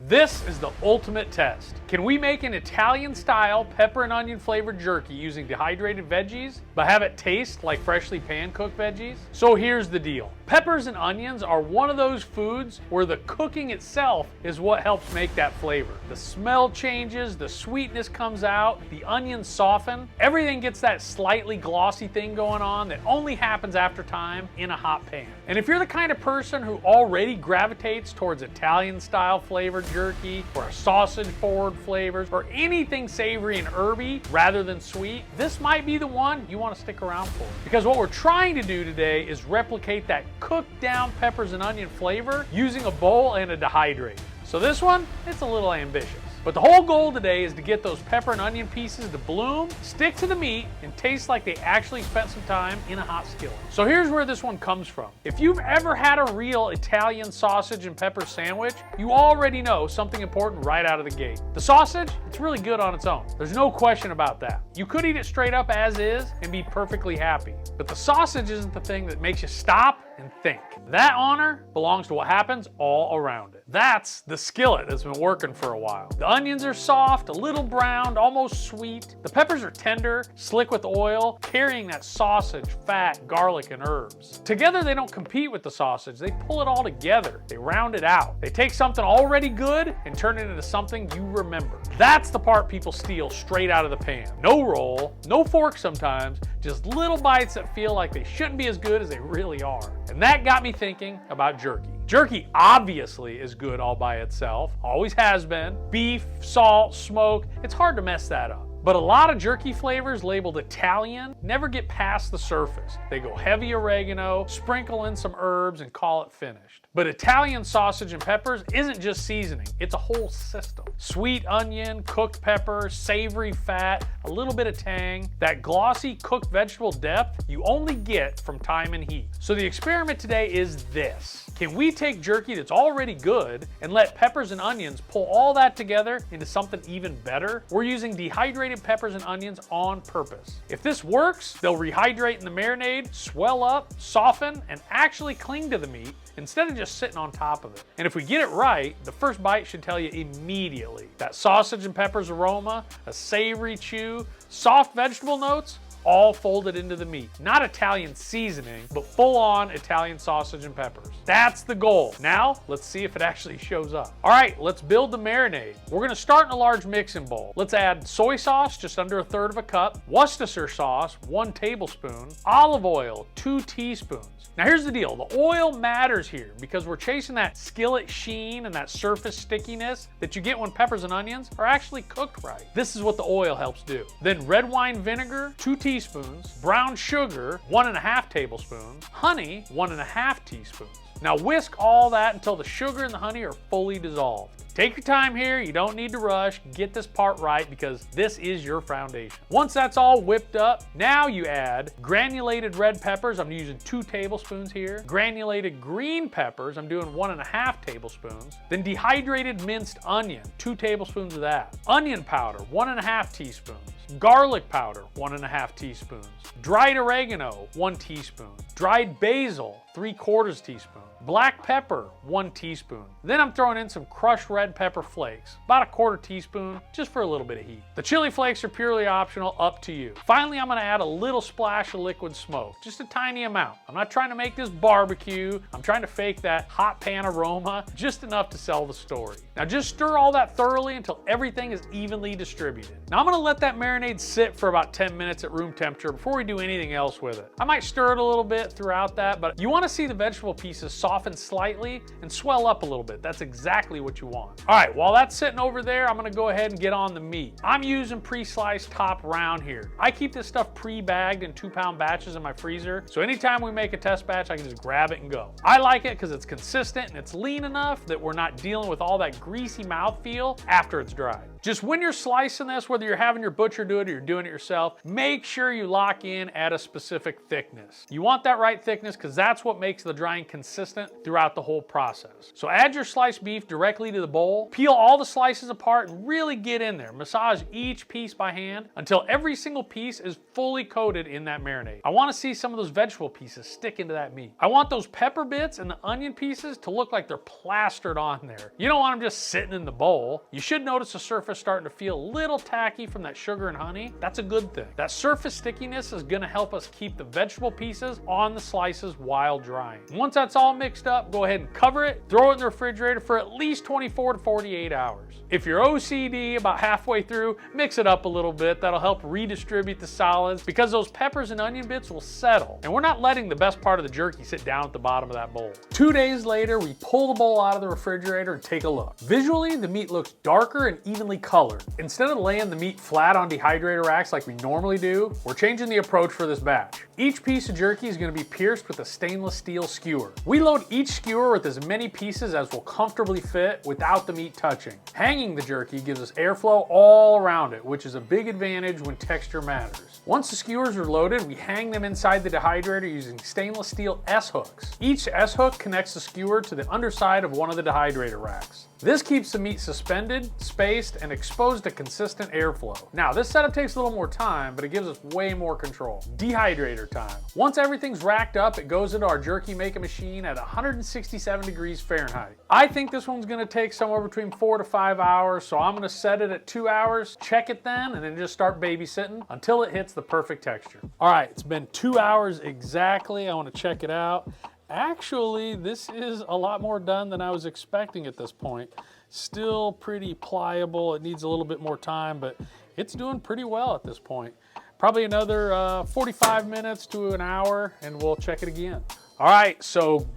This is the ultimate test. Can we make an Italian-style pepper and onion flavored jerky using dehydrated veggies, but have it taste like freshly pan-cooked veggies? So here's the deal. Peppers and onions are one of those foods where the cooking itself is what helps make that flavor. The smell changes, the sweetness comes out, the onions soften, everything gets that slightly glossy thing going on that only happens after time in a hot pan. And if you're the kind of person who already gravitates towards Italian-style flavored jerky or sausage-forward flavors or anything savory and herby rather than sweet, this might be the one you want to stick around for. Because what we're trying to do today is replicate that cooked down peppers and onion flavor using a bowl and a dehydrator. So this one, it's a little ambitious. But the whole goal today is to get those pepper and onion pieces to bloom, stick to the meat, and taste like they actually spent some time in a hot skillet. So here's where this one comes from. If you've ever had a real Italian sausage and pepper sandwich, you already know something important right out of the gate. The sausage, it's really good on its own. There's no question about that. You could eat it straight up as is and be perfectly happy. But the sausage isn't the thing that makes you stop and think. That honor belongs to what happens all around it. That's the skillet that's been working for a while. The onions are soft, a little browned, almost sweet. The peppers are tender, slick with oil, carrying that sausage, fat, garlic, and herbs. Together they don't compete with the sausage, they pull it all together. They round it out. They take something already good and turn it into something you remember. That's the part people steal straight out of the pan. No roll, no fork sometimes, just little bites that feel like they shouldn't be as good as they really are. And that got me thinking about jerky. Jerky obviously is good all by itself, always has been. Beef, salt, smoke, it's hard to mess that up. But a lot of jerky flavors labeled Italian never get past the surface. They go heavy oregano, sprinkle in some herbs, and call it finished. But Italian sausage and peppers isn't just seasoning, it's a whole system. Sweet onion, cooked pepper, savory fat, a little bit of tang, that glossy cooked vegetable depth you only get from time and heat. So the experiment today is this. Can we take jerky that's already good and let peppers and onions pull all that together into something even better? We're using dehydrated peppers and onions on purpose. If this works, they'll rehydrate in the marinade, swell up, soften, and actually cling to the meat instead of just sitting on top of it. And if we get it right, the first bite should tell you immediately. That sausage and peppers aroma, a savory chew, soft vegetable notes, all folded into the meat. Not Italian seasoning, but full-on Italian sausage and peppers. That's the goal. Now, let's see if it actually shows up. All right, let's build the marinade. We're gonna start in a large mixing bowl. Let's add soy sauce, just under 1/3 of a cup, Worcestershire sauce, 1 tablespoon, olive oil, 2 teaspoons. Now here's the deal, the oil matters here because we're chasing that skillet sheen and that surface stickiness that you get when peppers and onions are actually cooked right. This is what the oil helps do. Then red wine vinegar, 2 teaspoons, brown sugar, 1½ tablespoons, honey, 1½ teaspoons. Now whisk all that until the sugar and the honey are fully dissolved. Take your time here, you don't need to rush, get this part right because this is your foundation. Once that's all whipped up, now you add granulated red peppers, I'm using 2 tablespoons here, granulated green peppers, I'm doing 1½ tablespoons, then dehydrated minced onion, 2 tablespoons of that, onion powder, 1½ teaspoons, garlic powder, 1½ teaspoons, dried oregano, 1 teaspoon, dried basil, 3/4 teaspoon, black pepper, 1 teaspoon. Then I'm throwing in some crushed red pepper flakes, about 1/4 teaspoon, just for a little bit of heat. The chili flakes are purely optional, up to you. Finally, I'm gonna add a little splash of liquid smoke, just a tiny amount. I'm not trying to make this barbecue, I'm trying to fake that hot pan aroma, just enough to sell the story. Now just stir all that thoroughly until everything is evenly distributed. Now I'm gonna let that marinade sit for about 10 minutes at room temperature before we do anything else with it. I might stir it a little bit throughout that, but you wanna see the vegetable pieces soften slightly and swell up a little bit. That's exactly what you want. All right, while that's sitting over there, I'm gonna go ahead and get on the meat. I'm using pre-sliced top round here. I keep this stuff pre-bagged in 2-pound batches in my freezer, so anytime we make a test batch, I can just grab it and go. I like it because it's consistent and it's lean enough that we're not dealing with all that greasy mouthfeel after it's dried. Just when you're slicing this, whether you're having your butcher do it or you're doing it yourself, make sure you lock in at a specific thickness. You want that right thickness because that's what makes the drying consistent consistent throughout the whole process. So add your sliced beef directly to the bowl, peel all the slices apart and really get in there. Massage each piece by hand until every single piece is fully coated in that marinade. I want to see some of those vegetable pieces stick into that meat. I want those pepper bits and the onion pieces to look like they're plastered on there. You don't want them just sitting in the bowl. You should notice the surface starting to feel a little tacky from that sugar and honey. That's a good thing. That surface stickiness is going to help us keep the vegetable pieces on the slices while drying. Once that's all mixed up, go ahead and cover it, throw it in the refrigerator for at least 24 to 48 hours. If you're OCD about halfway through, mix it up a little bit. That'll help redistribute the solids because those peppers and onion bits will settle. And we're not letting the best part of the jerky sit down at the bottom of that bowl. 2 days later, we pull the bowl out of the refrigerator and take a look. Visually, the meat looks darker and evenly colored. Instead of laying the meat flat on dehydrator racks like we normally do, we're changing the approach for this batch. Each piece of jerky is going to be pierced with a stainless steel skewer. We load each skewer with as many pieces as will comfortably fit without the meat touching. Hanging the jerky gives us airflow all around it, which is a big advantage when texture matters. Once the skewers are loaded, we hang them inside the dehydrator using stainless steel S-hooks. Each S-hook connects the skewer to the underside of one of the dehydrator racks. This keeps the meat suspended, spaced, and exposed to consistent airflow. Now, this setup takes a little more time, but it gives us way more control. Dehydrator time. Once everything's racked up, it goes into our jerky making machine at 167 degrees Fahrenheit. I think this one's gonna take somewhere between 4 to 5 hours, so I'm gonna set it at 2 hours, check it then, and then just start babysitting until it hits the perfect texture. All right, it's been 2 hours exactly. I wanna check it out. Actually, this is a lot more done than I was expecting at this point. Still pretty pliable. It needs a little bit more time, but it's doing pretty well at this point. Probably another 45 minutes to an hour, and we'll check it again. All right, so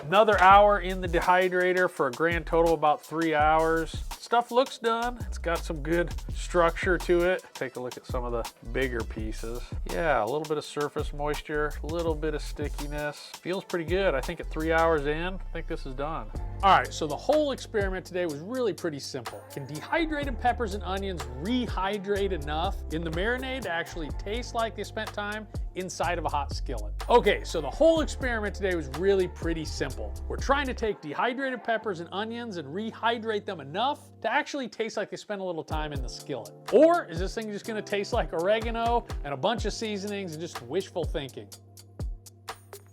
another hour in the dehydrator for a grand total of about 3 hours. Stuff looks done. It's got some good structure to it. Take a look at some of the bigger pieces. Yeah, a little bit of surface moisture, a little bit of stickiness. Feels pretty good. I think at 3 hours in, I think this is done. All right, so the whole experiment today was really pretty simple. Can dehydrated peppers and onions rehydrate enough in the marinade to actually taste like they spent time inside of a hot skillet? Okay, so the whole experiment today was really pretty simple. We're trying to take dehydrated peppers and onions and rehydrate them enough to actually taste like they spent a little time in the skillet. Or is this thing just gonna taste like oregano and a bunch of seasonings and just wishful thinking?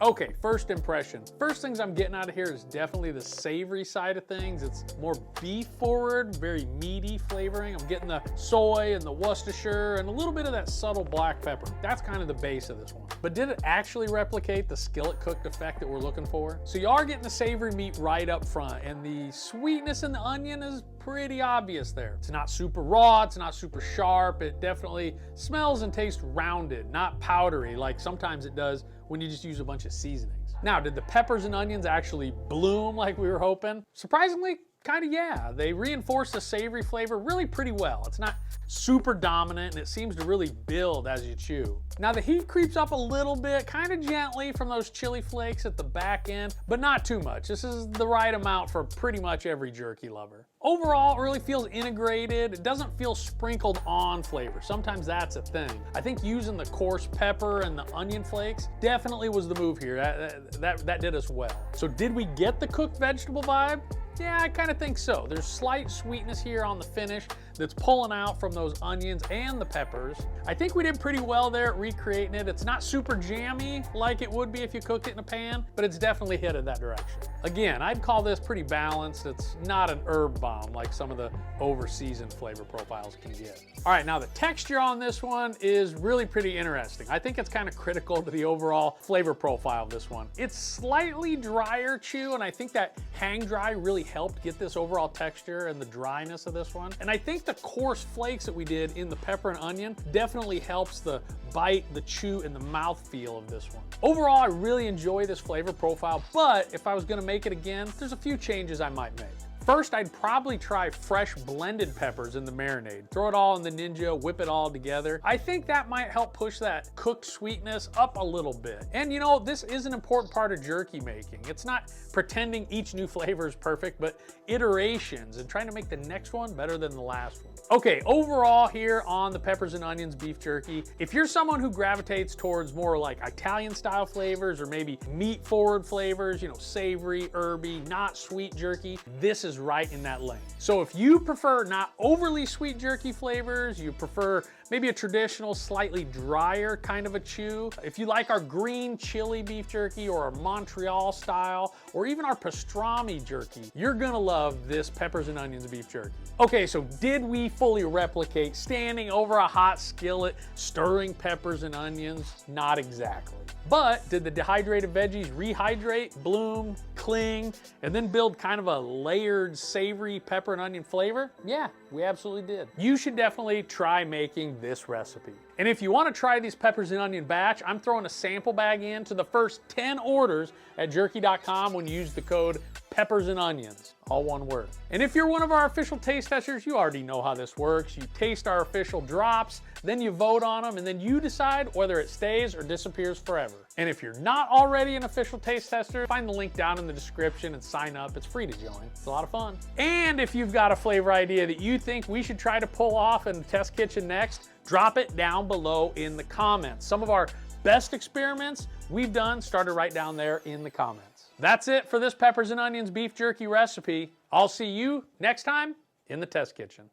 Okay, first impression. First things I'm getting out of here is definitely the savory side of things. It's more beef forward, very meaty flavoring. I'm getting the soy and the Worcestershire and a little bit of that subtle black pepper. That's kind of the base of this one. But did it actually replicate the skillet cooked effect that we're looking for? So you are getting the savory meat right up front, and the sweetness in the onion is pretty obvious there. It's not super raw, it's not super sharp. It definitely smells and tastes rounded, not powdery like sometimes it does when you just use a bunch of seasonings. Now, did the peppers and onions actually bloom like we were hoping? Surprisingly, kind of yeah. They reinforce the savory flavor really pretty well. It's not super dominant and it seems to really build as you chew. Now the heat creeps up a little bit, kind of gently from those chili flakes at the back end, but not too much. This is the right amount for pretty much every jerky lover. Overall, it really feels integrated. It doesn't feel sprinkled on flavor. Sometimes that's a thing. I think using the coarse pepper and the onion flakes definitely was the move here. That did us well. So did we get the cooked vegetable vibe? Yeah, I kind of think so. There's slight sweetness here on the finish that's pulling out from those onions and the peppers. I think we did pretty well there at recreating it. It's not super jammy like it would be if you cooked it in a pan, but it's definitely headed that direction. Again, I'd call this pretty balanced. It's not an herb bomb like some of the over-seasoned flavor profiles can get. All right, now the texture on this one is really pretty interesting. I think it's kind of critical to the overall flavor profile of this one. It's slightly drier chew, and I think that hang dry really helped get this overall texture and the dryness of this one. And I think the coarse flakes that we did in the pepper and onion definitely helps the bite, the chew, and the mouthfeel of this one. Overall, I really enjoy this flavor profile, but if I was gonna make it again, there's a few changes I might make. First, I'd probably try fresh blended peppers in the marinade. Throw it all in the Ninja, whip it all together. I think that might help push that cooked sweetness up a little bit. And you know, this is an important part of jerky making. It's not pretending each new flavor is perfect, but iterations and trying to make the next one better than the last one. Okay, overall here on the peppers and onions beef jerky, if you're someone who gravitates towards more like Italian style flavors or maybe meat forward flavors, you know, savory, herby, not sweet jerky, this is right in that lane. So if you prefer not overly sweet jerky flavors, you prefer maybe a traditional, slightly drier kind of a chew, if you like our green chili beef jerky or our Montreal style, or even our pastrami jerky, you're gonna love this peppers and onions beef jerky. Okay, so did we fully replicate standing over a hot skillet, stirring peppers and onions? Not exactly. But did the dehydrated veggies rehydrate, bloom, cling, and then build kind of a layered, savory pepper and onion flavor? Yeah, we absolutely did. You should definitely try making this recipe. And if you want to try these peppers and onion batch, I'm throwing a sample bag in to the first 10 orders at jerky.com when you use the code peppers and onions, all one word. And if you're one of our official taste testers, you already know how this works. You taste our official drops, then you vote on them, and then you decide whether it stays or disappears forever. And if you're not already an official taste tester, find the link down in the description and sign up. It's free to join. It's a lot of fun. And if you've got a flavor idea that you think we should try to pull off in the test kitchen next, drop it down below in the comments. Some of our best experiments we've done started right down there in the comments. That's it for this peppers and onions beef jerky recipe. I'll see you next time in the test kitchen.